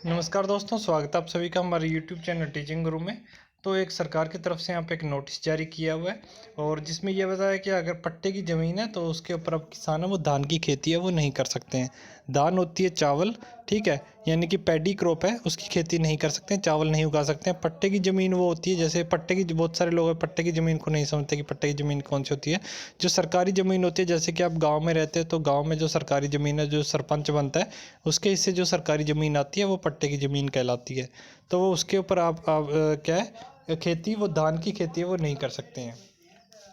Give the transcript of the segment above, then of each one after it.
नमस्कार दोस्तों, स्वागत है आप सभी का हमारे YouTube चैनल टीचिंग गुरु में। तो एक सरकार की तरफ से यहाँ पे एक नोटिस जारी किया हुआ है और जिसमें यह बताया कि अगर पट्टे की ज़मीन है तो उसके ऊपर अब किसान है वो धान की खेती है वो नहीं कर सकते हैं। धान होती है चावल, ठीक है, यानी कि पैडी क्रॉप है, उसकी खेती नहीं कर सकते हैं, चावल नहीं उगा सकते हैं। पट्टे की ज़मीन वो होती है, जैसे पट्टे की बहुत सारे लोग पट्टे की ज़मीन को नहीं समझते कि पट्टे की ज़मीन कौन सी होती है। जो सरकारी ज़मीन होती है, जैसे कि आप गाँव में रहते हैं तो गाँव में जो सरकारी ज़मीन है, जो सरपंच बनता है उसके हिस्से जो सरकारी ज़मीन आती है वो पट्टे की ज़मीन कहलाती है। तो वो उसके ऊपर आप क्या है खेती, वो धान की खेती है वो नहीं कर सकते हैं।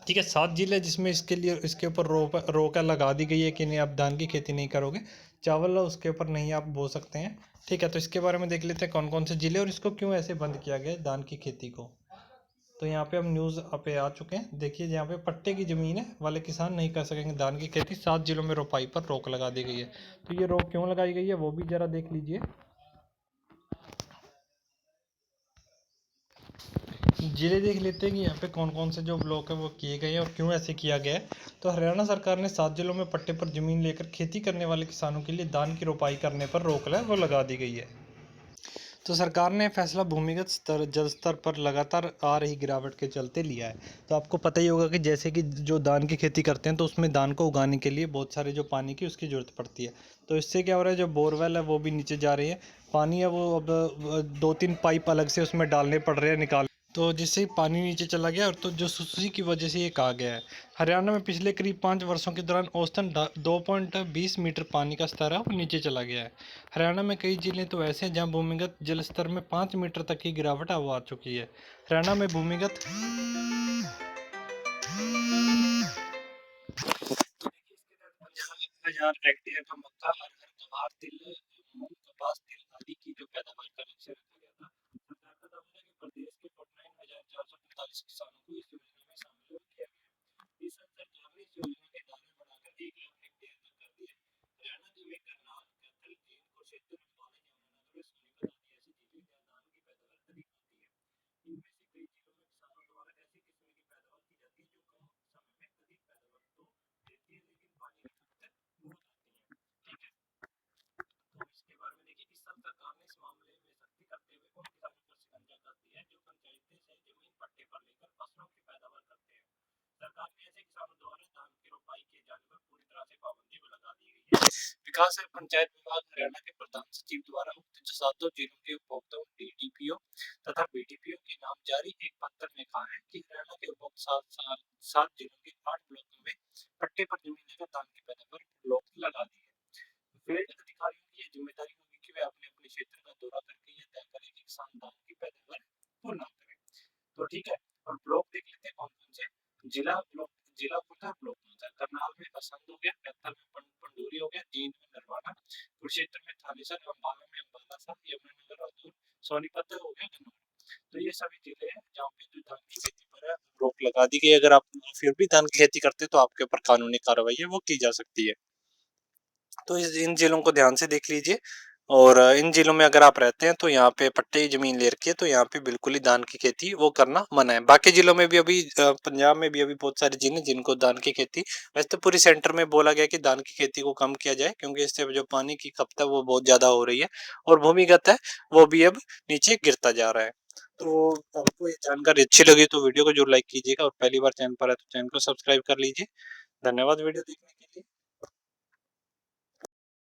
ठीक है, 7 जिले जिसमें इसके लिए इसके ऊपर रोका लगा दी गई है कि नहीं आप धान की खेती नहीं करोगे, चावल उसके ऊपर नहीं आप बो सकते हैं। ठीक है, तो इसके बारे में देख लेते हैं कौन कौन से जिले और इसको क्यों ऐसे बंद किया गया है धान की खेती को। तो यहाँ पे हम न्यूज़ पे आ चुके हैं। देखिए, यहाँ पे पट्टे की ज़मीन है वाले किसान नहीं कर सकेंगे धान की खेती। 7 जिलों में रोपाई पर रोक लगा दी गई है। तो ये रोक क्यों लगाई गई है वो भी ज़रा देख लीजिए। जिले देख लेते हैं कि यहाँ पे कौन कौन से जो ब्लॉक है वो किए गए हैं और क्यों ऐसे किया गया है। तो हरियाणा सरकार ने 7 जिलों में पट्टे पर ज़मीन लेकर खेती करने वाले किसानों के लिए धान की रोपाई करने पर रोक है वो लगा दी गई है। तो सरकार ने फैसला भूमिगत स्तर जल स्तर पर लगातार आ रही गिरावट के चलते लिया है। तो आपको पता ही होगा कि जैसे कि जो धान की खेती करते हैं तो उसमें धान को उगाने के लिए बहुत सारे जो पानी की उसकी ज़रूरत पड़ती है। तो इससे क्या हो रहा है, जो बोरवेल है वो भी नीचे जा रही है। पानी है वो अब 2-3 पाइप अलग से उसमें डालने पड़ रहे हैं निकाल, तो जिससे पानी नीचे चला गया और तो जो सुसुसी की वजह से ये कहा गया है। हरियाणा में पिछले करीब 5 वर्षों के दौरान औसतन 2.20 मीटर पानी का स्तर है वो नीचे चला गया है। हरियाणा में कई जिले तो ऐसे हैं जहाँ भूमिगत जल स्तर में 5 मीटर तक की गिरावट अब आ चुकी है। हरियाणा में भूमिगत 50,000 हेक्टेयर का मक्का, अरहर, जवार, तिल, मूंग, कपास, तिल आदि की जो पैदावार का लक्ष्य रखा गया था। सरकार का दावा है कि प्रदेश के 49,445 किसानों को इस योजना में शामिल किया गया। इस साल सरकार ने इस योजना के दायरे बढ़ाकर 1 लाख हेक्टेयर तक कर दिए। हरियाणा के में करनाल, कैथल, जींद, कुरुक्षेत्र, अंबाला, यमुनानगर, सोनीपत आदि ऐसे जिले जहाँ धान की पैदावार अधिक होती है। इनमें से कई जिलों में किसानों द्वारा ऐसी किस्म की पैदावार की जाती है जो कम समय में अधिक पैदावार तो देती है, लेकिन पानी की खपत बहुत होती है। ठीक है, तो इसके बारे में देखिए, इस साल सरकार ने इस मामले में सख्ती करते हुए उन किसानों पर शिकंजा कस दिया है जो पंचायती से जमीन पट्टे पर लेकर फसलों की पैदावार करते हैं। सरकार ने ऐसे किसानों द्वारा धान की रोपाई किए जाने पर पूरी तरह से पाबंदी भी लगा दी गई है। विकास एवं पंचायत विभाग हरियाणा के प्रधान सचिव द्वारा उक्त जो 7 जिलों के उपभोक्ताओं डीडीपीओ तथा बीडीपीओ के नाम जारी एक पत्र में कहा है कि हरियाणा के उपभोक्ता 7 जिलों के 8 ब्लॉकों में पट्टे पर जमीन लेकर धान की पैदावार रोक लगा दी है। फील्ड अधिकारियों की यह जिम्मेदारी होगी कि वे अपने अपने क्षेत्र का दौरा करके यह तय करें कि किसान धान की पैदावार को ना करें। तो ठीक है, और ब्लॉक देख लेते हैं कौन कौन से। जिला ब्लॉक, जिला कौन सा, ब्लॉक कौन सा। करनाल में असंध हो गया, कैथल में पंडोरी हो गया, जींद में नरवाना, कुरुक्षेत्र में थानेसर, अम्बाला में अम्बाला सा, यमुनानगर अदूर, सोनीपत हो गया गन्नौर। तो ये सभी जिले हैं जहाँ पे जो धान की खेती पर है रोक लगा दी गई। अगर आप फिर भी धान की खेती करते तो आपके ऊपर कानूनी कार्रवाई है वो की जा सकती है। तो इन जिलों को ध्यान से देख लीजिए। और इन जिलों में अगर आप रहते हैं तो यहाँ पे पट्टे की जमीन ले रखी है तो यहाँ पे बिल्कुल ही धान की खेती वो करना मना है। बाकी जिलों में भी अभी पंजाब में भी अभी बहुत सारे जिले जिनको धान की खेती, वैसे तो पूरी सेंटर में बोला गया कि धान की खेती को कम किया जाए क्योंकि इससे जो पानी की खपत है वो बहुत ज्यादा हो रही है और भूमिगत है वो भी अब नीचे गिरता जा रहा है। तो आपको ये जानकारी अच्छी लगी तो वीडियो को जरूर लाइक कीजिएगा और पहली बार चैनल पर है तो चैनल को सब्सक्राइब कर लीजिए। धन्यवाद वीडियो देखने के लिए।